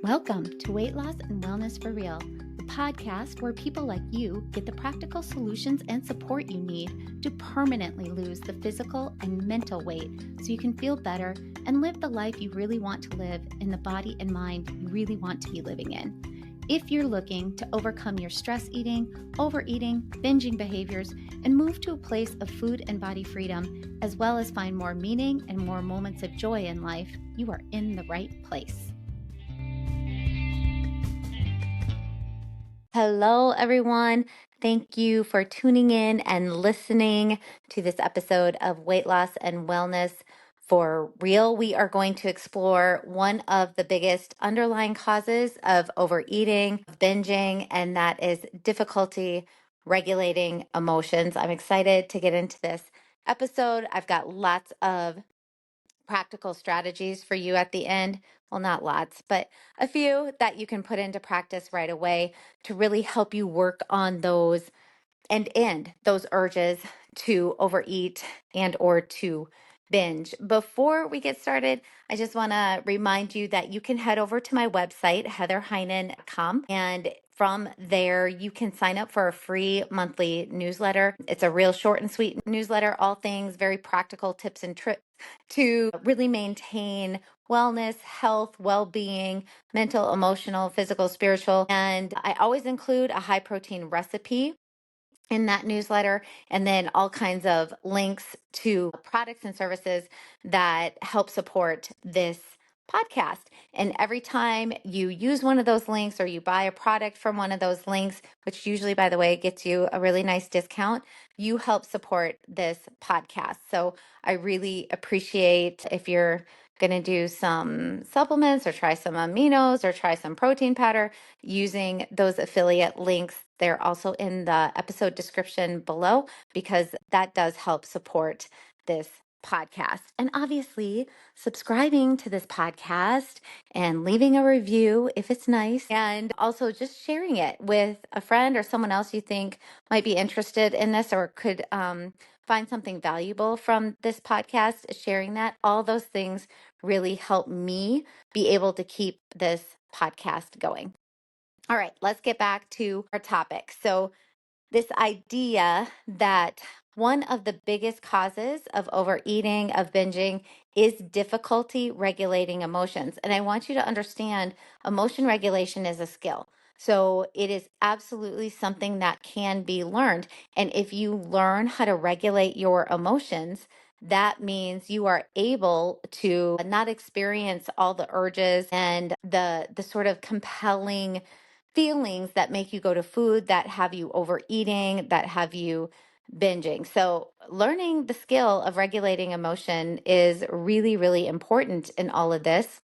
Welcome to Weight Loss and Wellness for Real, the podcast where people like you get the practical solutions and support you need to permanently lose the physical and mental weight so you can feel better and live the life you really want to live in the body and mind you really want to be living in. If you're looking to overcome your stress eating, overeating, binging behaviors, and move to a place of food and body freedom, as well as find more meaning and more moments of joy in life, you are in the right place. Hello, everyone. Thank you for tuning in and listening to this episode of Weight Loss and Wellness for Real. We are going to explore one of the biggest underlying causes of overeating, binging, and that is difficulty regulating emotions. I'm excited to get into this episode. I've got lots of practical strategies for you at the end. Well, not lots, but a few that you can put into practice right away to really help you work on those and end those urges to overeat and or to binge. Before we get started, I just want to remind you that you can head over to my website, heatherheynen.com, and from there, you can sign up for a free monthly newsletter. It's a real short and sweet newsletter, all things very practical tips and tricks to really maintain wellness, health, well-being, mental, emotional, physical, spiritual. And I always include a high protein recipe in that newsletter, and then all kinds of links to products and services that help support this podcast. And every time you use one of those links or you buy a product from one of those links, which usually, by the way, gets you a really nice discount, you help support this podcast. So I really appreciate if you're going to do some supplements or try some aminos or try some protein powder using those affiliate links. They're also in the episode description below because that does help support this podcast. And obviously, subscribing to this podcast and leaving a review if it's nice, and also just sharing it with a friend or someone else you think might be interested in this or could find something valuable from this podcast, sharing that. All those things really help me be able to keep this podcast going. All right, let's get back to our topic. So, this idea that one of the biggest causes of overeating, of binging, is difficulty regulating emotions. And I want you to understand emotion regulation is a skill. So, it is absolutely something that can be learned. And if you learn how to regulate your emotions, that means you are able to not experience all the urges and the sort of compelling feelings that make you go to food, that have you overeating, that have you binging. So, learning the skill of regulating emotion is really, really important in all of this.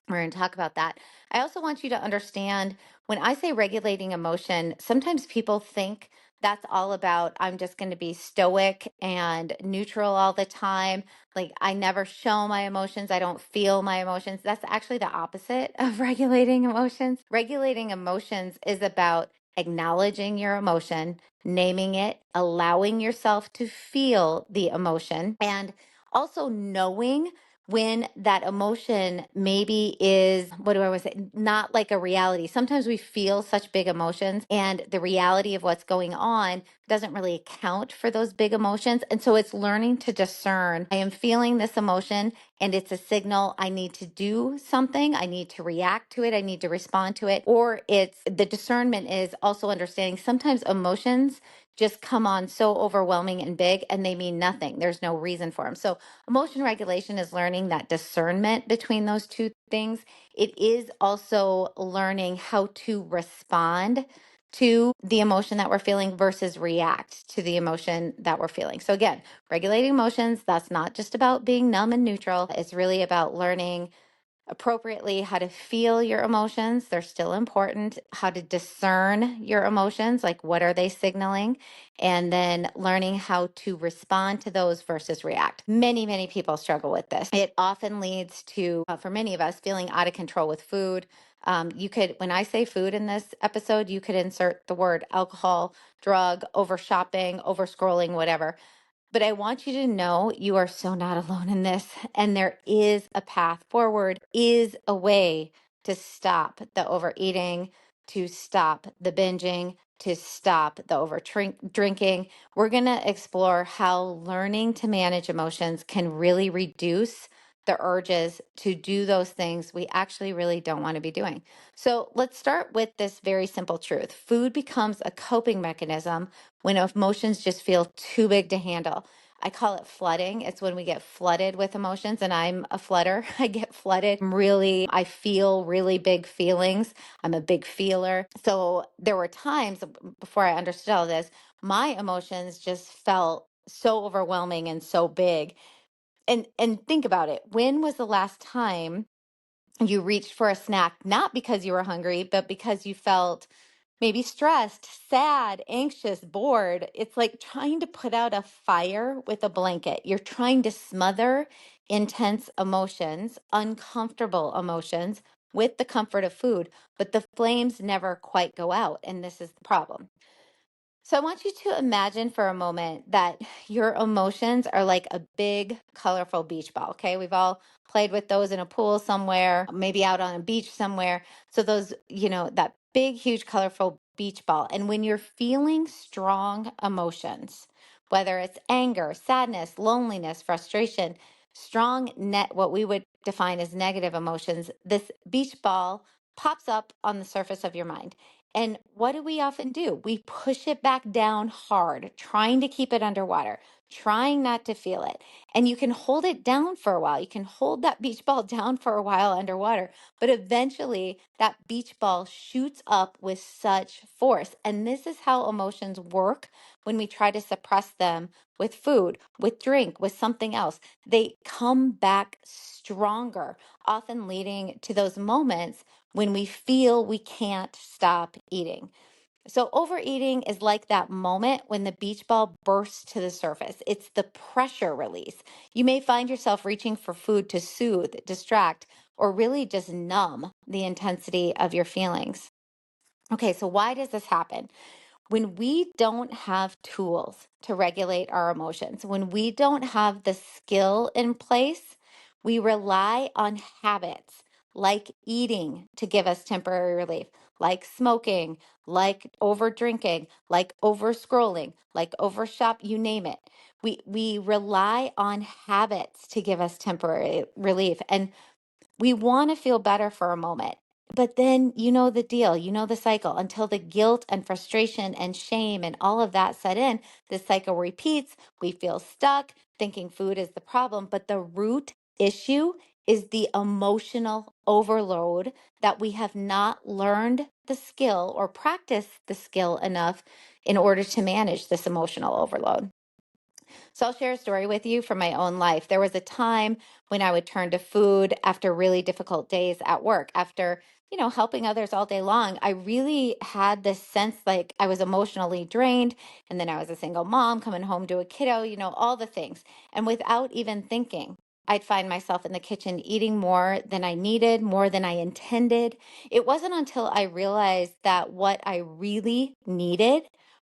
We're going to talk about that. I also want you to understand when I say regulating emotion, sometimes people think that's all about I'm just going to be stoic and neutral all the time. Like I never show my emotions, I don't feel my emotions. That's actually the opposite of regulating emotions. Regulating emotions is about acknowledging your emotion, naming it, allowing yourself to feel the emotion, and also knowing when that emotion maybe is, what do I want to say, not like a reality. Sometimes we feel such big emotions and the reality of what's going on doesn't really account for those big emotions. And so it's learning to discern, I am feeling this emotion and it's a signal I need to do something. I need to react to it. I need to respond to it. Or it's the discernment is also understanding sometimes emotions just come on so overwhelming and big and they mean nothing. There's no reason for them. So emotion regulation is learning that discernment between those two things. It is also learning how to respond to the emotion that we're feeling versus react to the emotion that we're feeling. So again, regulating emotions, that's not just about being numb and neutral. It's really about learning appropriately how to feel your emotions. They're still important. How to discern your emotions, like what are they signaling? And then learning how to respond to those versus react. Many, many people struggle with this. It often leads to, for many of us, feeling out of control with food. You could, when I say food in this episode, you could insert the word alcohol, drug, over shopping, over scrolling, whatever. But I want you to know you are so not alone in this. And there is a path forward, is a way to stop the overeating, to stop the binging, to stop the drinking. We're going to explore how learning to manage emotions can really reduce the urges to do those things we actually really don't want to be doing. So let's start with this very simple truth. Food becomes a coping mechanism when emotions just feel too big to handle. I call it flooding. It's when we get flooded with emotions, and I'm a flooder. I get flooded. I feel really big feelings. I'm a big feeler. So there were times before I understood all this, my emotions just felt so overwhelming and so big. And think about it. When was the last time you reached for a snack, not because you were hungry, but because you felt maybe stressed, sad, anxious, bored? It's like trying to put out a fire with a blanket. You're trying to smother intense emotions, uncomfortable emotions with the comfort of food, but the flames never quite go out. And this is the problem. So I want you to imagine for a moment that your emotions are like a big, colorful beach ball. Okay. We've all played with those in a pool somewhere, maybe out on a beach somewhere. So those, that big, huge, colorful beach ball. And when you're feeling strong emotions, whether it's anger, sadness, loneliness, frustration, strong what we would define as negative emotions, this beach ball pops up on the surface of your mind. And what do we often do? We push it back down hard, trying to keep it underwater, trying not to feel it. And you can hold it down for a while. You can hold that beach ball down for a while underwater, but eventually that beach ball shoots up with such force. And this is how emotions work when we try to suppress them with food, with drink, with something else. They come back stronger, often leading to those moments when we feel we can't stop eating. So, overeating is like that moment when the beach ball bursts to the surface. It's the pressure release. You may find yourself reaching for food to soothe, distract, or really just numb the intensity of your feelings. Okay, so why does this happen? When we don't have tools to regulate our emotions, when we don't have the skill in place, we rely on habits like eating to give us temporary relief, like smoking, like over drinking, like over scrolling, like over shop, you name it. We rely on habits to give us temporary relief. And we want to feel better for a moment. But then you know the deal, you know the cycle until the guilt and frustration and shame and all of that set in. This cycle repeats. We feel stuck, thinking food is the problem. But the root issue is the emotional overload that we have not learned the skill or practiced the skill enough in order to manage this emotional overload. So I'll share a story with you from my own life. There was a time when I would turn to food after really difficult days at work, after, helping others all day long. I really had this sense like I was emotionally drained. And then I was a single mom coming home to a kiddo, all the things. And without even thinking, I'd find myself in the kitchen eating more than I needed, more than I intended. It wasn't until I realized that what I really needed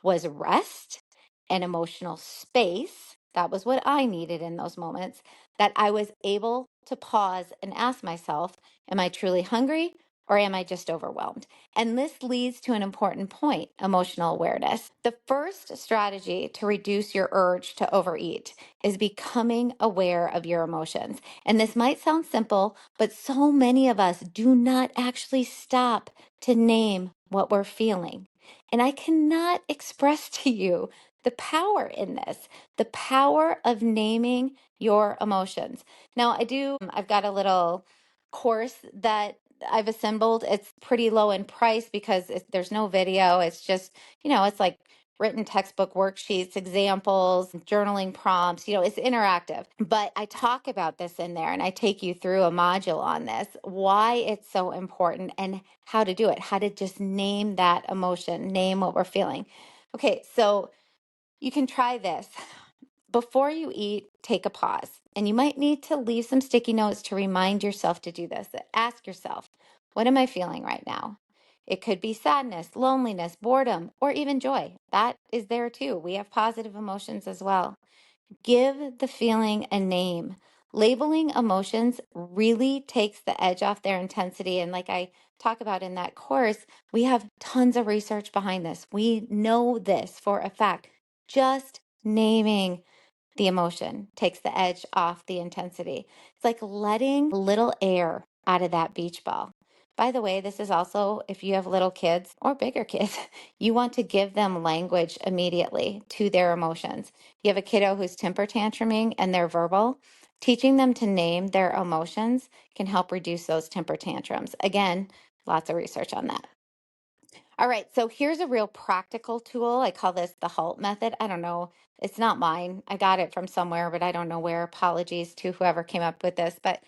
was rest and emotional space. That was what I needed in those moments, that I was able to pause and ask myself, am I truly hungry or am I just overwhelmed? And this leads to an important point: emotional awareness. The first strategy to reduce your urge to overeat is becoming aware of your emotions. And this might sound simple, but so many of us do not actually stop to name what we're feeling. And I cannot express to you the power in this, the power of naming your emotions. Now, I've got a little course that I've assembled. It's pretty low in price because there's no video. It's just, it's like written textbook worksheets, examples, journaling prompts, it's interactive. But I talk about this in there and I take you through a module on this, why it's so important and how to do it, how to just name that emotion, name what we're feeling. Okay, so you can try this. Before you eat, take a pause. And you might need to leave some sticky notes to remind yourself to do this. Ask yourself, what am I feeling right now? It could be sadness, loneliness, boredom, or even joy. That is there too. We have positive emotions as well. Give the feeling a name. Labeling emotions really takes the edge off their intensity. And like I talk about in that course, we have tons of research behind this. We know this for a fact. Just naming the emotion takes the edge off the intensity. It's like letting a little air out of that beach ball. By the way, this is also if you have little kids or bigger kids, you want to give them language immediately to their emotions. You have a kiddo who's temper tantruming and they're verbal. Teaching them to name their emotions can help reduce those temper tantrums. Again, lots of research on that. All right, so here's a real practical tool. I call this the HALT method. I don't know. It's not mine. I got it from somewhere, but I don't know where. Apologies to whoever came up with this, but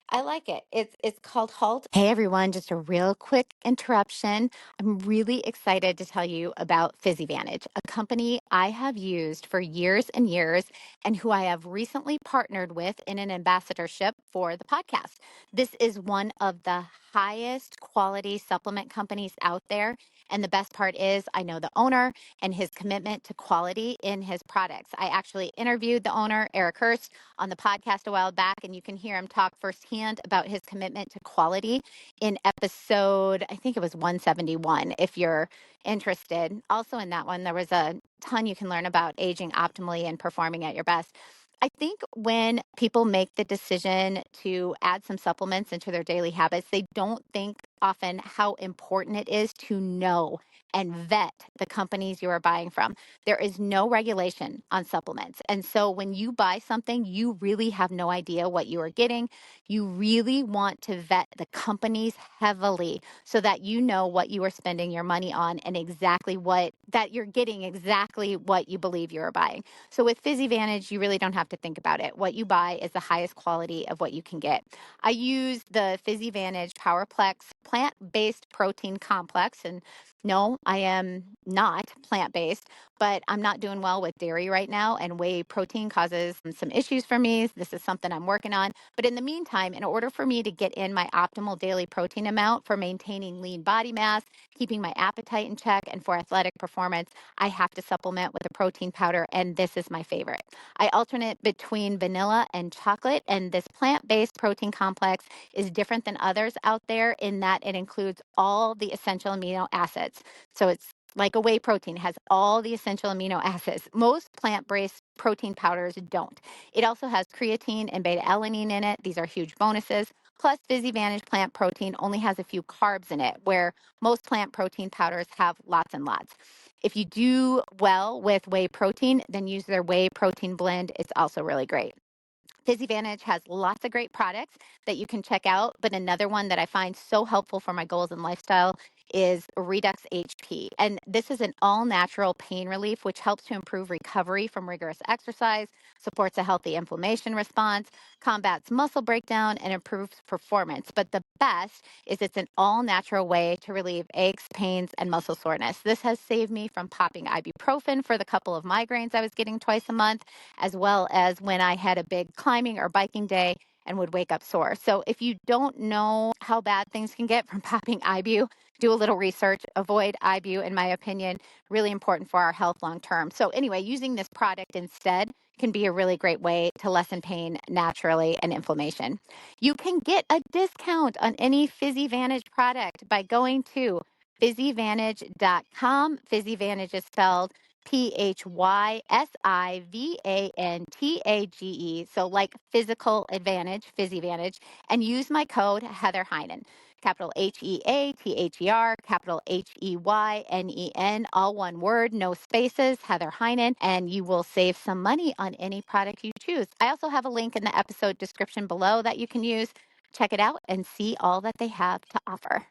I like it. It's called HALT. Hey everyone, just a real quick interruption. I'm really excited to tell you about PhysiVantage, a company I have used for years and years and who I have recently partnered with in an ambassadorship for the podcast. This is one of the highest quality supplement companies out there. And the best part is, I know the owner and his commitment to quality in his products. I actually interviewed the owner, Eric Hurst, on the podcast a while back, and you can hear him talk firsthand about his commitment to quality in episode, I think it was 171, if you're interested. Also, in that one, there was a ton you can learn about aging optimally and performing at your best. I think when people make the decision to add some supplements into their daily habits, they don't think often how important it is to know and vet the companies you are buying from. There is no regulation on supplements. And so when you buy something, you really have no idea what you are getting. You really want to vet the companies heavily so that you know what you are spending your money on and that you're getting exactly what you believe you are buying. So with PhysiVantage, you really don't have to think about it. What you buy is the highest quality of what you can get. I use the PhysiVantage PowerPlex plant-based protein complex. And no, I am not plant-based, but I'm not doing well with dairy right now, and whey protein causes some issues for me. This is something I'm working on. But in the meantime, in order for me to get in my optimal daily protein amount for maintaining lean body mass, keeping my appetite in check, and for athletic performance, I have to supplement with a protein powder, and this is my favorite. I alternate between vanilla and chocolate, and this plant-based protein complex is different than others out there in that it includes all the essential amino acids. So it's like a whey protein, has all the essential amino acids. Most plant-based protein powders don't. It also has creatine and beta-alanine in it. These are huge bonuses. Plus, PhysiVantage plant protein only has a few carbs in it, where most plant protein powders have lots and lots. If you do well with whey protein, then use their whey protein blend. It's also really great. PhysiVantage has lots of great products that you can check out, but another one that I find so helpful for my goals and lifestyle is Redux HP. And this is an all-natural pain relief, which helps to improve recovery from rigorous exercise, supports a healthy inflammation response, combats muscle breakdown, and improves performance. But the best is it's an all-natural way to relieve aches, pains, and muscle soreness. This has saved me from popping ibuprofen for the couple of migraines I was getting twice a month, as well as when I had a big climbing or biking day and would wake up sore. So if you don't know how bad things can get from popping Ibu, do a little research. Avoid Ibu, in my opinion, really important for our health long term. So anyway, using this product instead can be a really great way to lessen pain naturally and inflammation. You can get a discount on any PhysiVantage product by going to physivantage.com. PhysiVantage is spelled PhysiVantage. So like physical advantage, PhysiVantage, and use my code Heather Heynen. Capital HEATHER, capital HEYNEN, all one word, no spaces, Heather Heynen, and you will save some money on any product you choose. I also have a link in the episode description below that you can use. Check it out and see all that they have to offer.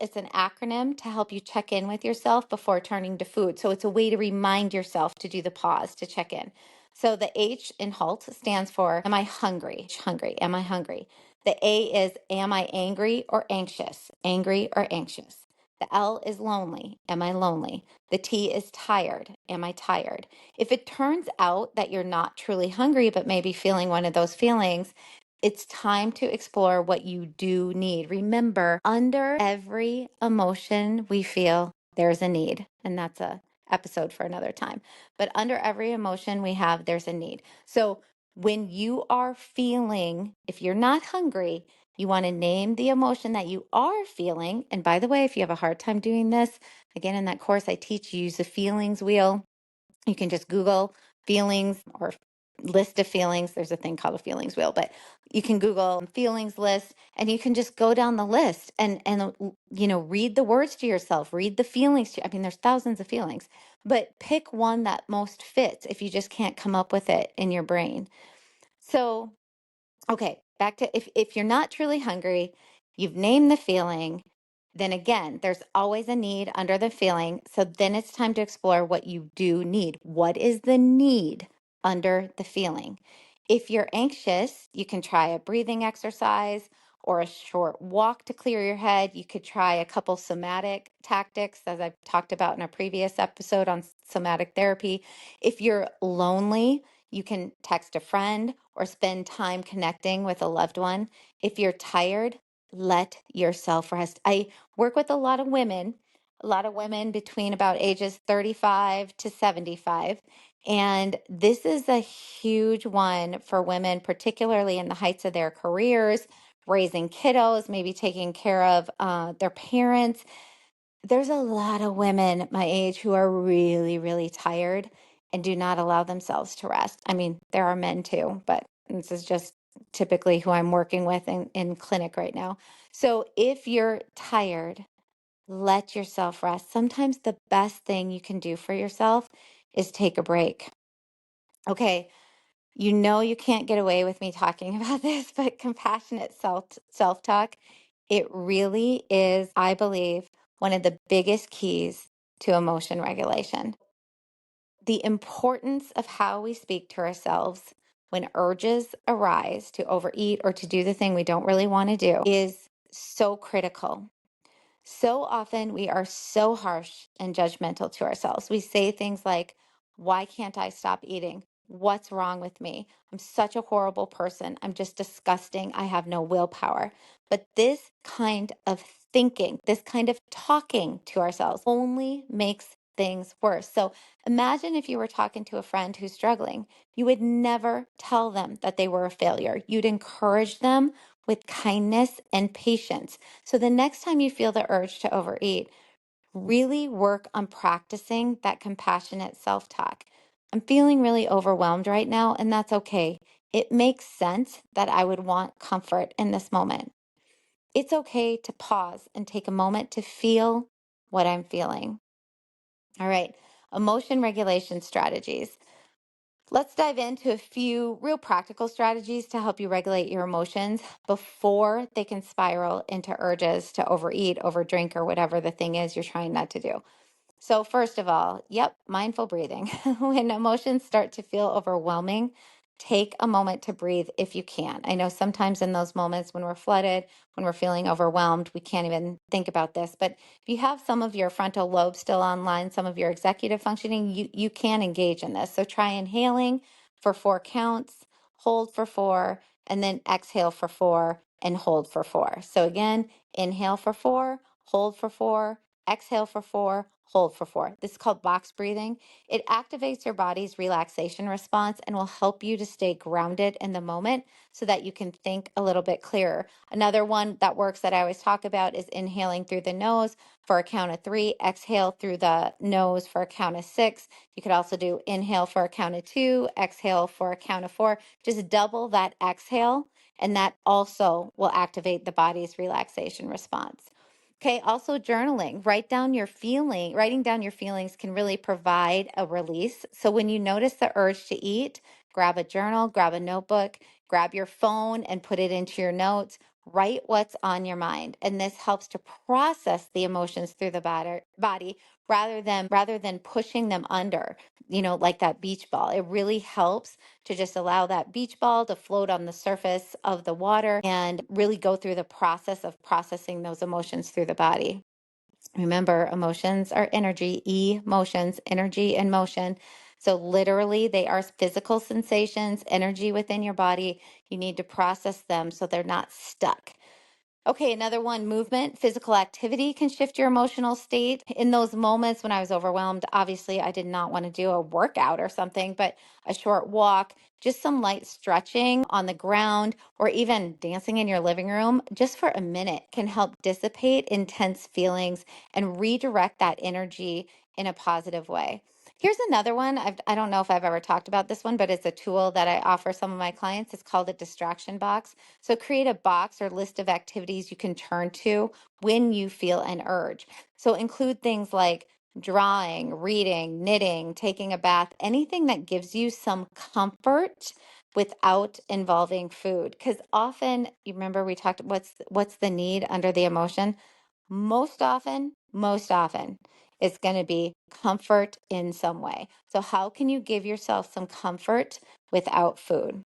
It's an acronym to help you check in with yourself before turning to food. So it's a way to remind yourself to do the pause, to check in. So the H in HALT stands for, am I hungry? Hungry. Am I hungry? The A is, am I angry or anxious? Angry or anxious? The L is lonely. Am I lonely? The T is tired. Am I tired? If it turns out that you're not truly hungry, but maybe feeling one of those feelings, it's time to explore what you do need. Remember, under every emotion we feel, there's a need. And that's a episode for another time. But under every emotion we have, there's a need. So When you are feeling, if you're not hungry, you want to name the emotion that you are feeling. And by the way, if you have a hard time doing this, again, in that course, I teach you use the feelings wheel. You can just Google feelings or list of feelings. There's a thing called a feelings wheel, but you can Google feelings list and you can just go down the list and read the words to yourself, read the feelings to, I mean, there's thousands of feelings, but pick one that most fits if you just can't come up with it in your brain. So, okay, back to if you're not truly hungry, you've named the feeling, then again, there's always a need under the feeling. So then it's time to explore what you do need. What is the need under the feeling? If you're anxious, you can try a breathing exercise or a short walk to clear your head. You could try a couple somatic tactics, as I've talked about in a previous episode on somatic therapy. If you're lonely, you can text a friend or spend time connecting with a loved one. If you're tired, let yourself rest. I work with a lot of women between about ages 35 to 75. And this is a huge one for women, particularly in the heights of their careers, raising kiddos, maybe taking care of their parents. There's a lot of women my age who are really, really tired and do not allow themselves to rest. I mean, there are men too, but this is just typically who I'm working with in clinic right now. So if you're tired, let yourself rest. Sometimes the best thing you can do for yourself is take a break. Okay, you know you can't get away with me talking about this, but compassionate self-talk, it really is, I believe, one of the biggest keys to emotion regulation. The importance of how we speak to ourselves when urges arise to overeat or to do the thing we don't really want to do is so critical. So often we are so harsh and judgmental to ourselves. We say things like, why can't I stop eating? What's wrong with me? I'm such a horrible person. I'm just disgusting. I have no willpower. But this kind of thinking, this kind of talking to ourselves only makes things worse. So imagine if you were talking to a friend who's struggling. You would never tell them that they were a failure. You'd encourage them with kindness and patience. So the next time you feel the urge to overeat, really work on practicing that compassionate self talk. I'm feeling really overwhelmed right now, and that's okay. It makes sense that I would want comfort in this moment. It's okay to pause and take a moment to feel what I'm feeling. All right, emotion regulation strategies. Let's dive into a few real practical strategies to help you regulate your emotions before they can spiral into urges to overeat, overdrink, or whatever the thing is you're trying not to do. So, first of all, yep, mindful breathing. When emotions start to feel overwhelming, take a moment to breathe if you can. I know sometimes in those moments when we're flooded, when we're feeling overwhelmed, we can't even think about this. But if you have some of your frontal lobe still online, some of your executive functioning, you can engage in this. So, try inhaling for 4 counts, hold for 4, and then exhale for 4 and hold for 4. So, again, inhale for 4, hold for 4, exhale for 4, hold for 4. This is called box breathing. It activates your body's relaxation response and will help you to stay grounded in the moment so that you can think a little bit clearer. Another one that works that I always talk about is inhaling through the nose for a count of 3, exhale through the nose for a count of 6. You could also do inhale for a count of 2, exhale for a count of 4. Just double that exhale, and that also will activate the body's relaxation response. Okay, also journaling. Writing down your feelings can really provide a release. So when you notice the urge to eat, grab a journal, grab a notebook, grab your phone and put it into your notes. Write what's on your mind. And this helps to process the emotions through the body rather than pushing them under, like that beach ball. It really helps to just allow that beach ball to float on the surface of the water and really go through the process of processing those emotions through the body. Remember, emotions are energy, emotions, energy and motion. So literally they are physical sensations, energy within your body. You need to process them so they're not stuck. Okay, another one, movement, physical activity can shift your emotional state. In those moments when I was overwhelmed, obviously I did not want to do a workout or something, but a short walk, just some light stretching on the ground, or even dancing in your living room just for a minute can help dissipate intense feelings and redirect that energy in a positive way. Here's another one. I don't know if I've ever talked about this one, but it's a tool that I offer some of my clients. It's called a distraction box. So create a box or list of activities you can turn to when you feel an urge. So include things like drawing, reading, knitting, taking a bath, anything that gives you some comfort without involving food. Because often, you remember we talked what's the need under the emotion? Most often, it's going to be comfort in some way. So how can you give yourself some comfort without food?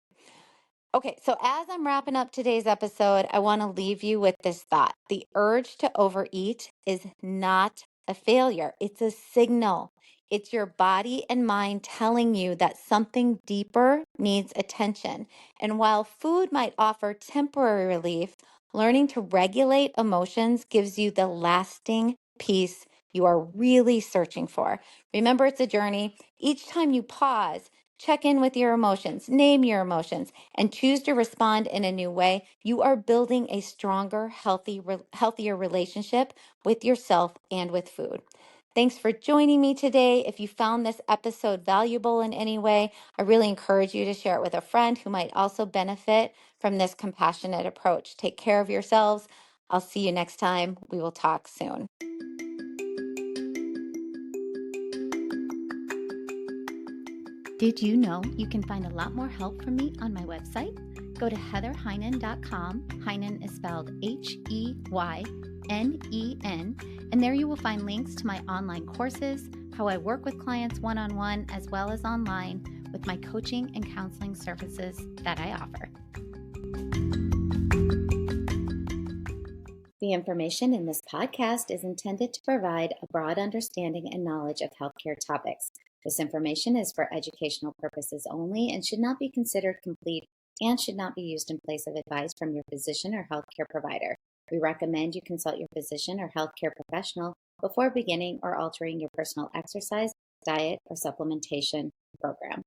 Okay, so as I'm wrapping up today's episode, I want to leave you with this thought. The urge to overeat is not a failure, it's a signal. It's your body and mind telling you that something deeper needs attention. And while food might offer temporary relief, learning to regulate emotions gives you the lasting peace you are really searching for. Remember, it's a journey. Each time you pause, check in with your emotions, name your emotions, and choose to respond in a new way, you are building a stronger, healthier relationship with yourself and with food. Thanks for joining me today. If you found this episode valuable in any way, I really encourage you to share it with a friend who might also benefit from this compassionate approach. Take care of yourselves. I'll see you next time. We will talk soon. Did you know you can find a lot more help from me on my website? Go to heatherheynen.com. Heynen is spelled Heynen, and there you will find links to my online courses, how I work with clients one-on-one, as well as online with my coaching and counseling services that I offer. The information in this podcast is intended to provide a broad understanding and knowledge of healthcare topics. This information is for educational purposes only and should not be considered complete and should not be used in place of advice from your physician or healthcare provider. We recommend you consult your physician or healthcare professional before beginning or altering your personal exercise, diet, or supplementation program.